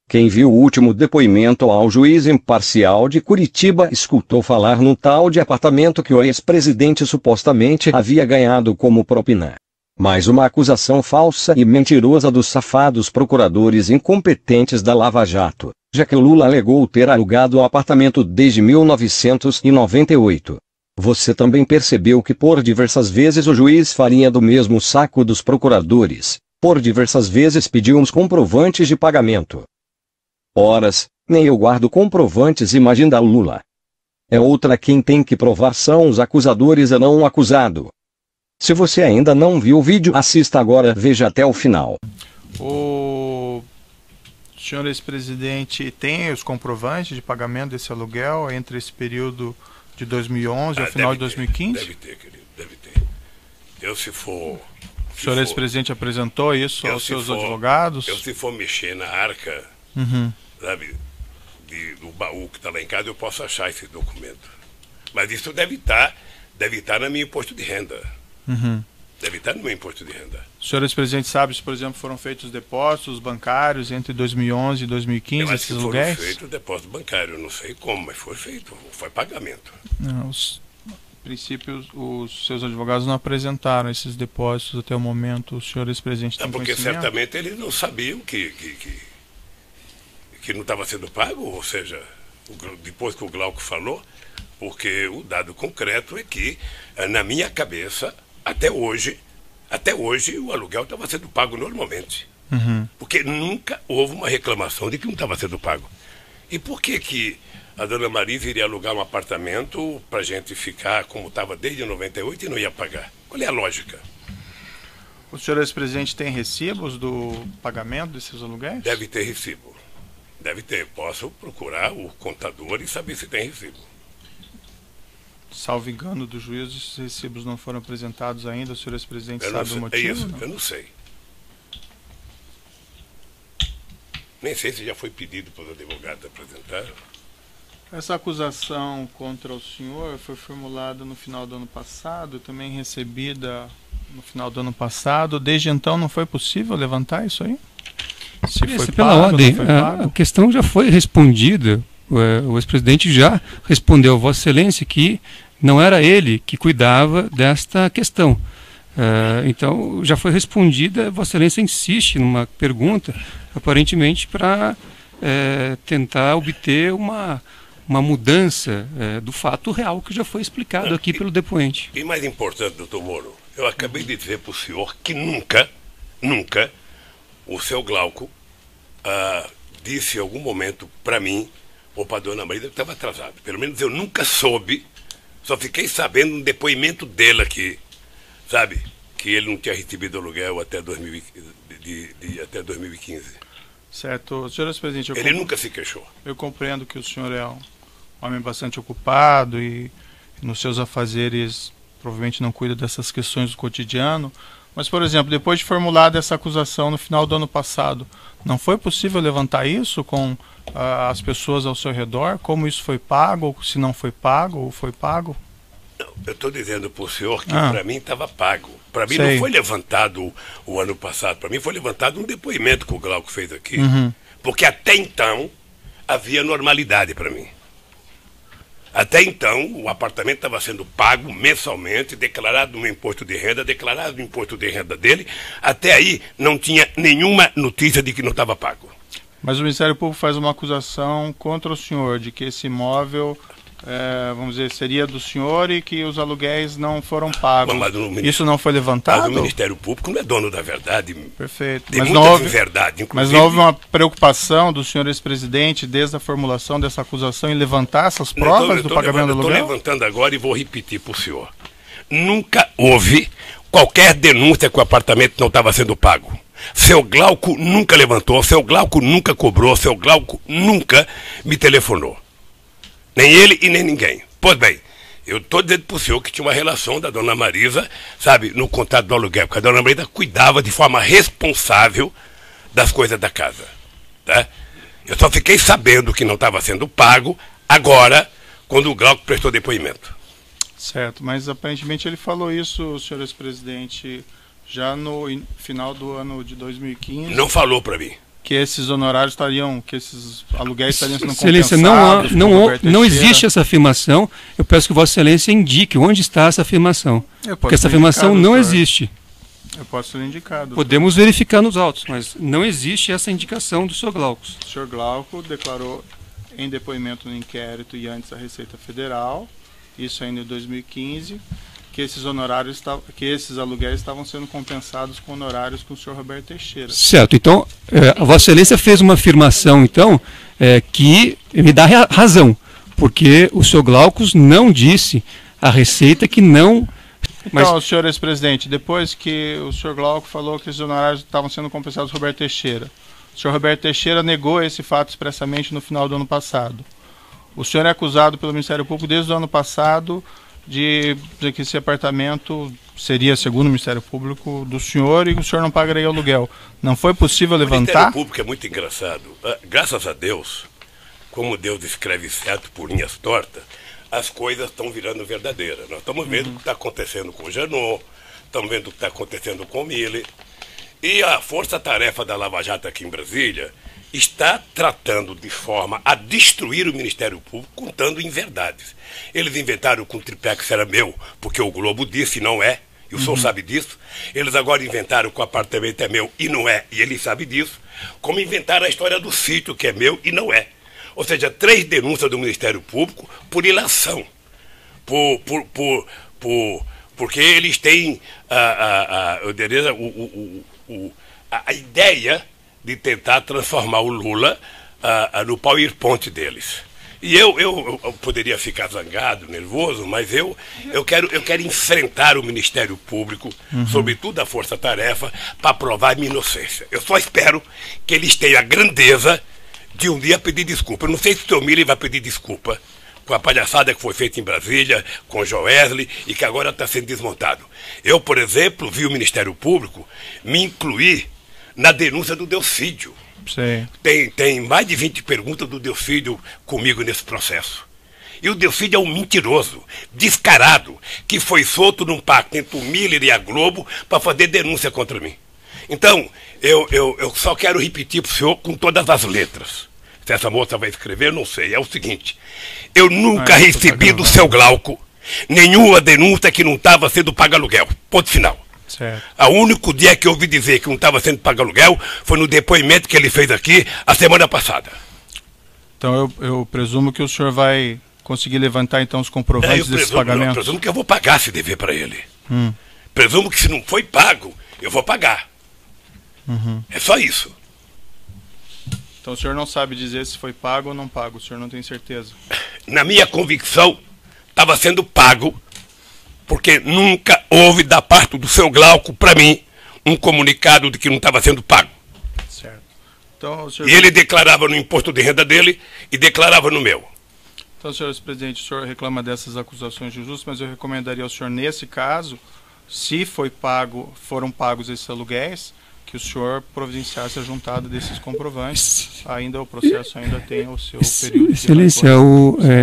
Quem viu o último depoimento ao juiz imparcial de Curitiba escutou falar num tal de apartamento que o ex-presidente supostamente havia ganhado como propina. Mais uma acusação falsa e mentirosa dos safados procuradores incompetentes da Lava Jato, já que Lula alegou ter alugado o apartamento desde 1998. Você também percebeu que por diversas vezes o juiz faria do mesmo saco dos procuradores, por diversas vezes pediu uns comprovantes de pagamento. Horas, nem eu guardo comprovantes, imagina Lula. É outra quem tem que provar são os acusadores e não o acusado. Se você ainda não viu o vídeo, assista agora, veja até o final. O senhor ex-presidente tem os comprovantes de pagamento desse aluguel entre esse período de 2011 ao final de 2015? Deve ter, querido, deve ter. Eu, se for... O senhor ex-presidente apresentou isso aos seus advogados? Se for mexer na arca, sabe, do baú que está lá em casa, eu posso achar esse documento. Mas isso deve estar no meu imposto de renda. Deve estar no meu imposto de renda. O senhor ex-presidente sabe se, por exemplo, foram feitos depósitos bancários entre 2011 e 2015, esses aluguéis? Foram feitos depósito bancário, não sei como, mas foi feito, foi pagamento. Não, a princípio, os seus advogados não apresentaram esses depósitos até o momento. O senhor ex-presidente tem porque conhecimento? certamente eles não sabiam que não estava sendo pago, ou seja, depois que o Glauco falou, porque o dado concreto é que, na minha cabeça, até hoje o aluguel estava sendo pago normalmente. Porque nunca houve uma reclamação de que não estava sendo pago. E por que a dona Marisa iria alugar um apartamento para a gente ficar como estava desde 98 e não ia pagar? Qual é a lógica? O senhor ex-presidente tem recibos do pagamento desses aluguéis? Deve ter recibo. Deve ter. Posso procurar o contador e saber se tem recibo. Salvo engano do juiz, esses recibos não foram apresentados ainda. O senhor ex-presidente sabe o motivo? É isso, eu não sei. Nem sei se já foi pedido para os advogados apresentar. Essa acusação contra o senhor foi formulada no final do ano passado, também recebida no final do ano passado. Desde então não foi possível levantar isso aí? Se foi pela pago, ordem, não foi pago? a questão já foi respondida. O ex-presidente já respondeu a Vossa Excelência que não era ele que cuidava desta questão. Então já foi respondida. Vossa Excelência insiste numa pergunta, aparentemente para tentar obter uma mudança do fato real que já foi explicado aqui pelo depoente. E mais importante, doutor Moro, eu acabei de dizer para o senhor que nunca o seu Glauco disse em algum momento para mim ou para a dona Marisa que estava atrasado. Pelo menos eu nunca soube, só fiquei sabendo no depoimento dele aqui, sabe, que ele não tinha recebido aluguel até 2015. Certo. Senhor ex-presidente, ele nunca se queixou. Eu compreendo que o senhor é um homem bastante ocupado e nos seus afazeres provavelmente não cuida dessas questões do cotidiano, mas, por exemplo, depois de formulada essa acusação no final do ano passado, não foi possível levantar isso com as pessoas ao seu redor? Como isso foi pago, ou se não foi pago, ou foi pago? Não, eu estou dizendo para o senhor que para mim estava pago. Para mim não foi levantado o ano passado, para mim foi levantado um depoimento que o Glauco fez aqui, porque até então havia normalidade para mim. Até então, o apartamento estava sendo pago mensalmente, declarado no imposto de renda, declarado no imposto de renda dele. Até aí, não tinha nenhuma notícia de que não estava pago. Mas o Ministério Público faz uma acusação contra o senhor, de que esse imóvel, vamos dizer, seria do senhor e que os aluguéis não foram pagos. Isso não foi levantado? Mas o Ministério Público não é dono da verdade. Perfeito. Tem muita verdade, inclusive. Mas não houve uma preocupação do senhor ex-presidente, desde a formulação dessa acusação, em levantar essas provas do pagamento do aluguel? Estou levantando agora e vou repetir para o senhor. Nunca houve qualquer denúncia que o apartamento não estava sendo pago. Seu Glauco nunca levantou, seu Glauco nunca cobrou, seu Glauco nunca me telefonou. Nem ele e nem ninguém. Pois bem, eu estou dizendo para o senhor que tinha uma relação da dona Marisa, sabe, no contrato do aluguel, porque a dona Marisa cuidava de forma responsável das coisas da casa. Tá? Eu só fiquei sabendo que não estava sendo pago agora, quando o Glauco prestou depoimento. Certo, mas aparentemente ele falou isso, senhor ex-presidente, já no final do ano de 2015. Não falou para mim. que esses honorários estariam, que esses aluguéis estariam sendo Excelência, compensados. não existe essa afirmação. Eu peço que Vossa Excelência indique onde está essa afirmação. Porque essa afirmação não existe. Eu posso lhe indicar. Doutor. Podemos verificar nos autos, mas não existe essa indicação do Sr. Glauco. O Sr. Glauco declarou em depoimento no inquérito e antes à Receita Federal, isso ainda em 2015, que esses honorários, que esses aluguéis estavam sendo compensados com honorários com o senhor Roberto Teixeira. Certo. Então, a Vossa Excelência fez uma afirmação, então, que me dá razão, porque o senhor Glaucus não disse à Receita que não... Então, senhor ex-presidente, depois que o senhor Glauco falou que esses honorários estavam sendo compensados com o Roberto Teixeira, o senhor Roberto Teixeira negou esse fato expressamente no final do ano passado. O senhor é acusado pelo Ministério Público desde o ano passado de que esse apartamento seria, segundo o Ministério Público, do senhor e que o senhor não pagaria aluguel. Não foi possível levantar? O Ministério Público é muito engraçado. Graças a Deus, como Deus escreve certo por linhas tortas, as coisas estão virando verdadeiras. Nós estamos vendo o que está acontecendo com o Janot, estamos vendo o que está acontecendo com o Miller. E a força-tarefa da Lava Jato aqui em Brasília está tratando de forma a destruir o Ministério Público, contando inverdades. Eles inventaram que o triplex era meu, porque o Globo disse e não é, e o senhor sabe disso. Eles agora inventaram que o apartamento é meu e não é, e ele sabe disso. Como inventaram a história do sítio, que é meu e não é. Ou seja, 3 denúncias do Ministério Público por ilação. Porque eles têm a ideia de tentar transformar o Lula no PowerPoint deles. E eu poderia ficar zangado, nervoso, mas eu quero enfrentar o Ministério Público, sobretudo a Força Tarefa, para provar minha inocência. Eu só espero que eles tenham a grandeza de um dia pedir desculpa. Eu não sei se o senhor Miller vai pedir desculpa com a palhaçada que foi feita em Brasília, com o Joesley, e que agora está sendo desmontado. Eu, por exemplo, vi o Ministério Público me incluir na denúncia do Delcídio. Sim. Tem mais de 20 perguntas do Delcídio comigo nesse processo. E o Delcídio é um mentiroso, descarado, que foi solto num pacto entre o Miller e a Globo para fazer denúncia contra mim. Então, eu só quero repetir para o senhor com todas as letras. Se essa moça vai escrever, eu não sei. É o seguinte, eu nunca recebi do seu Glauco nenhuma denúncia que não estava sendo pago aluguel. Ponto final. Certo. O único dia que eu ouvi dizer que não estava sendo pago aluguel foi no depoimento que ele fez aqui a semana passada. Então eu presumo que o senhor vai conseguir levantar então os comprovantes desses pagamentos? Eu presumo que eu vou pagar esse dever para ele. Presumo que se não foi pago, eu vou pagar. É só isso. Então o senhor não sabe dizer se foi pago ou não pago, o senhor não tem certeza? Na minha convicção, estava sendo pago, porque nunca houve da parte do seu Glauco para mim um comunicado de que não estava sendo pago. Certo. Então, o senhor... E ele declarava no imposto de renda dele e declarava no meu. Então, senhor presidente, o senhor reclama dessas acusações de injustas, mas eu recomendaria ao senhor, nesse caso, se foram pagos esses aluguéis, que o senhor providenciasse a juntada desses comprovantes. Ainda o processo ainda tem o seu período. Excelência,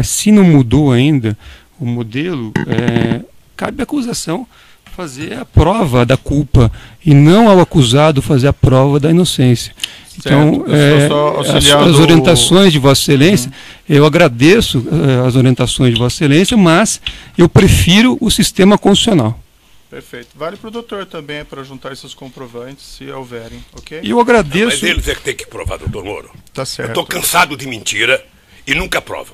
se não mudou ainda o modelo, cabe à acusação fazer a prova da culpa e não ao acusado fazer a prova da inocência. Então, as orientações de Vossa Excelência, eu agradeço as orientações de Vossa Excelência, mas eu prefiro o sistema constitucional. Perfeito. Vale para o doutor também, para juntar esses comprovantes, se houverem, ok? E eu agradeço... Mas eles é que tem que provar, doutor Moro. Tá certo. Eu estou cansado de mentira e nunca prova.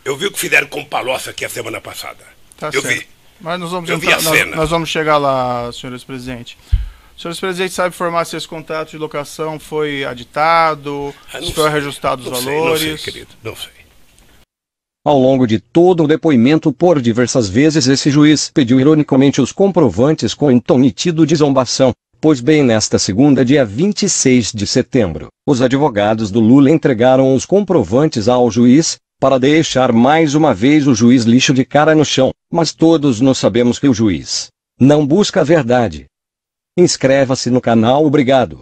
Eu vi o que fizeram com o Palocci aqui a semana passada. Tá eu certo. vi. Mas nós vamos, nós vamos chegar lá, senhor ex-presidente. O senhor ex-presidente sabe informar se esse contrato de locação foi aditado, se foi reajustado os valores? Não sei, querido, não sei. Ao longo de todo o depoimento, por diversas vezes, esse juiz pediu ironicamente os comprovantes com um tom nítido de zombação. Pois bem, nesta segunda, dia 26 de setembro, os advogados do Lula entregaram os comprovantes ao juiz, para deixar mais uma vez o juiz lixo de cara no chão. Mas todos nós sabemos que o juiz não busca a verdade. Inscreva-se no canal. Obrigado.